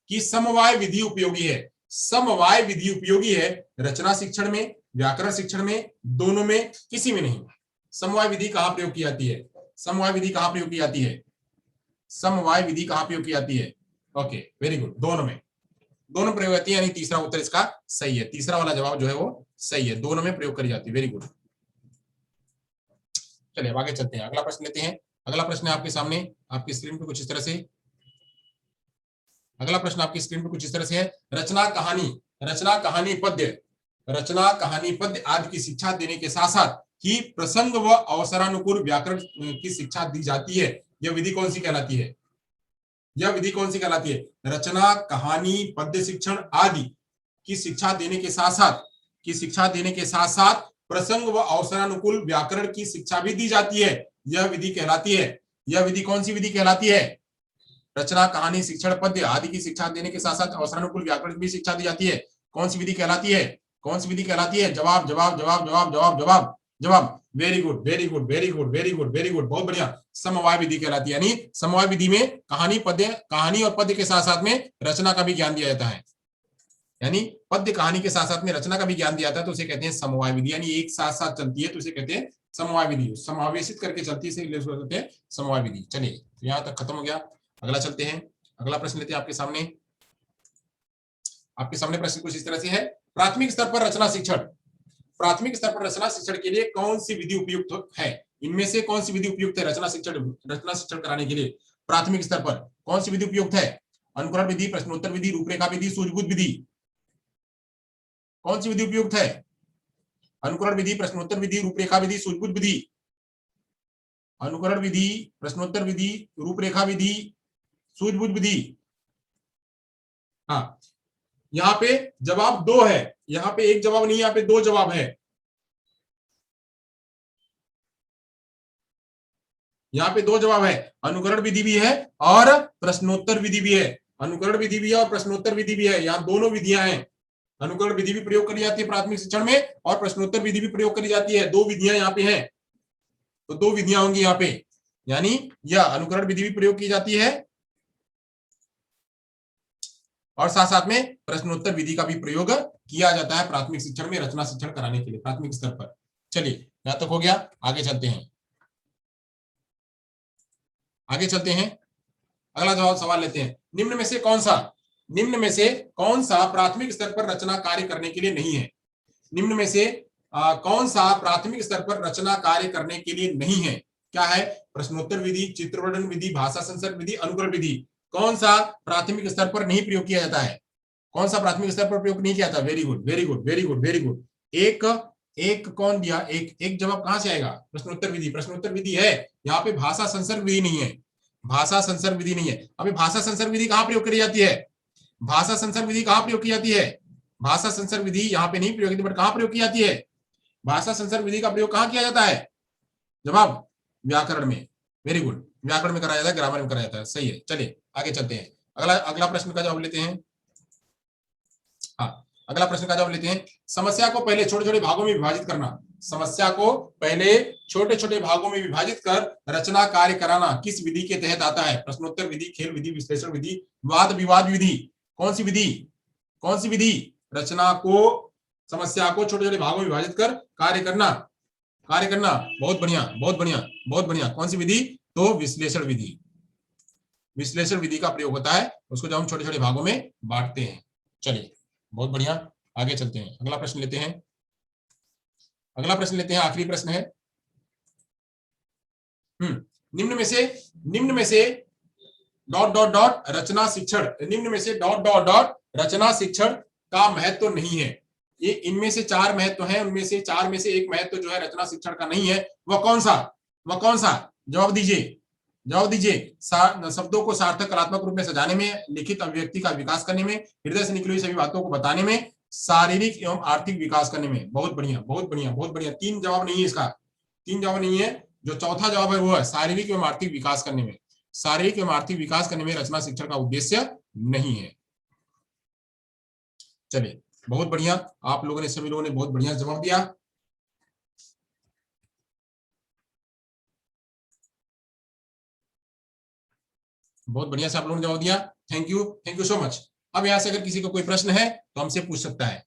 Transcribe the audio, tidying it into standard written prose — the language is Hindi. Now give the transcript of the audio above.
कि समवाय विधि उपयोगी है। समवाय विधि उपयोगी है रचना शिक्षण में, व्याकरण शिक्षण में, दोनों में, किसी में नहीं। समवाय विधि कहां प्रयोग की जाती है? समवाय विधि कहां प्रयोग की जाती है? समवाय विधि कहां प्रयोग की जाती है? ओके, वेरी गुड, दोनों में, दोनों प्रयोग होती है, यानी तीसरा उत्तर इसका सही है। तीसरा वाला जवाब जो है वो सही है, दोनों में प्रयोग करी जाती है। Very good. चलिए अब आगे चलते हैं, अगला प्रश्न लेते हैं। अगला प्रश्न है आपके सामने, आपकी स्क्रीन पे कुछ इस तरह से। अगला प्रश्न आपकी स्क्रीन पे कुछ इस तरह से है, रचना कहानी पद्य, रचना कहानी पद्य आदि की शिक्षा देने के साथ साथ ही प्रसंग व अवसरानुकूल व्याकरण की शिक्षा दी जाती है। यह विधि कौन सी कहलाती है? यह विधि कौन सी कहलाती है? रचना कहानी पद्य शिक्षण आदि की शिक्षा देने के साथ साथ प्रसंग व अवसरानुकूल व्याकरण की शिक्षा भी दी जाती है। यह विधि कहलाती है। यह विधि कौन सी विधि कहलाती है? रचना कहानी शिक्षण पद्य आदि की शिक्षा देने के साथ साथ अवसरानुकूल व्याकरण की भी शिक्षा दी जाती है। कौन सी विधि कहलाती है? कौन सी विधि कहलाती है? जवाब जवाब जवाब जवाब जवाब जवाब जवाब। Very good very good very good very good very good, बहुत बढ़िया। समवाय विधि कहलाती है, यानी समवाय विधि में कहानी और पद्य के साथ साथ में रचना का भी ज्ञान दिया जाता है, यानी पद्य कहानी के साथ साथ में रचना का भी ज्ञान दिया जाता है, तो उसे कहते हैं समवाय विधि। यानी एक साथ साथ चलती है तो उसे कहते हैं समवाय विधि, समावेशित करके चलती है, कहते हैं समवाय विधि। चलिए यहां तक खत्म हो गया, अगला चलते हैं। अगला प्रश्न लेते हैं आपके सामने। आपके सामने प्रश्न कुछ इस तरह से है, प्राथमिक स्तर पर रचना शिक्षण, प्राथमिक स्तर पर रचना शिक्षण के लिए कौन सी विधि उपयुक्त है? इनमें से कौन सी विधि उपयुक्त है रचना शिक्षण कराने के लिए? प्राथमिक स्तर पर कौन सी विधि उपयुक्त है? अनुकरण विधि, प्रश्नोत्तर विधि, रूपरेखा विधि, सूझबूझ विधि, कौन सी विधि उपयुक्त है? अनुकरण विधि, प्रश्नोत्तर विधि, रूपरेखा विधि, सूझबूझ विधि। अनुकरण विधि, प्रश्नोत्तर विधि, रूपरेखा विधि, सूझबूझ विधि। हाँ, यहाँ पे जवाब दो है, यहाँ पे एक जवाब नहीं, यहाँ पे दो जवाब है। यहाँ पे दो जवाब है, अनुकरण विधि भी है और प्रश्नोत्तर विधि भी है। अनुकरण विधि भी है और प्रश्नोत्तर विधि भी है, यहाँ दोनों विधियां हैं। अनुकरण विधि भी प्रयोग करी जाती है प्राथमिक शिक्षण में और प्रश्नोत्तर विधि भी प्रयोग करी जाती है। दो विधियां यहाँ पे हैं, तो दो विधियां होंगी यहाँ पे, यानी यह अनुकरण विधि भी प्रयोग की जाती है और साथ साथ में प्रश्नोत्तर विधि का भी प्रयोग किया जाता है प्राथमिक शिक्षण में रचना शिक्षण कराने के लिए प्राथमिक स्तर पर। चलिए यहां तक हो गया, आगे चलते हैं। आगे चलते हैं, अगला जवाब सवाल लेते हैं। निम्न में से कौन सा प्राथमिक स्तर पर रचना कार्य करने के लिए नहीं है? निम्न में से कौन सा प्राथमिक स्तर पर रचना कार्य करने के लिए नहीं है? क्या है? प्रश्नोत्तर विधि, चित्रवर्णन विधि, भाषा संसर्ग विधि, अनुकरण विधि। कौन सा प्राथमिक स्तर पर नहीं प्रयोग किया जाता है? कौन सा प्राथमिक स्तर पर प्रयोग नहीं किया जाता? Very good very good very good very good. एक कौन दिया? एक जवाब कहां से आएगा? प्रश्नोत्तर विधि। प्रश्नोत्तर विधि है, यहाँ पे भाषा संसर्ग विधि नहीं है, भाषा संसर्ग विधि नहीं है। अभी भाषा संसर्ग विधि कहां प्रयोग करी जाती है? भाषा संसर्ग विधि कहां प्रयोग की जाती है? भाषा संसर्ग विधि यहाँ पे नहीं प्रयोग की, बट कहां प्रयोग की जाती है? भाषा संसर्ग विधि का प्रयोग कहां किया जाता है? जवाब व्याकरण में। वेरी गुड, व्याकरण में कराया जाता है, ग्रामर में कराया जाता है, सही है। चलिए आगे चलते हैं, अगला प्रश्न का जवाब लेते हैं। हाँ, अगला प्रश्न का जवाब लेते हैं। समस्या को पहले छोटे छोटे भागों में विभाजित करना, समस्या को पहले छोटे छोटे भागों में विभाजित कर रचना कार्य कराना किस विधि के तहत आता है? प्रश्नोत्तर विधि, खेल विधि, विश्लेषण विधि, वाद विवाद विधि। कौन सी विधि? कौन सी विधि? रचना को, समस्या को छोटे छोटे भागों में विभाजित कर कार्य करना, बहुत बढ़िया बहुत बढ़िया बहुत बढ़िया। कौन सी विधि? तो विश्लेषण विधि। विश्लेषण विधि का प्रयोग होता है उसको जब हम छोटे छोटे भागों में बांटते हैं। चलिए बहुत बढ़िया, आगे चलते हैं, अगला प्रश्न लेते हैं। अगला प्रश्न लेते हैं, आखिरी प्रश्न है। निम्न में से डॉट डॉट डॉट रचना शिक्षण, निम्न में से डॉट डॉट डॉट रचना शिक्षण का महत्व तो नहीं है। ये इनमें से चार महत्व हैं, उनमें से चार में से एक महत्व जो है रचना शिक्षण का नहीं है, वह कौन सा? वह कौन सा? जवाब दीजिए, जवाब दीजिए। शब्दों को सार्थक कलात्मक रूप में सजाने में, लिखित अभिव्यक्ति का विकास करने में, हृदय से निकली हुई सभी बातों को बताने में, शारीरिक एवं आर्थिक विकास करने में। बहुत बढ़िया बहुत बढ़िया बहुत बढ़िया। तीन जवाब नहीं है इसका, तीन जवाब नहीं है, जो चौथा जवाब है वो है शारीरिक एवं आर्थिक विकास करने में। शारीरिक एवं आर्थिक विकास करने में रचना शिक्षण का उद्देश्य नहीं है। चलिए बहुत बढ़िया, आप लोगों ने, सभी लोगों ने बहुत बढ़िया जवाब दिया। बहुत बढ़िया से आप लोगों ने जवाब दिया, थैंक यू सो मच। अब यहाँ से अगर किसी को कोई प्रश्न है तो हमसे पूछ सकता है।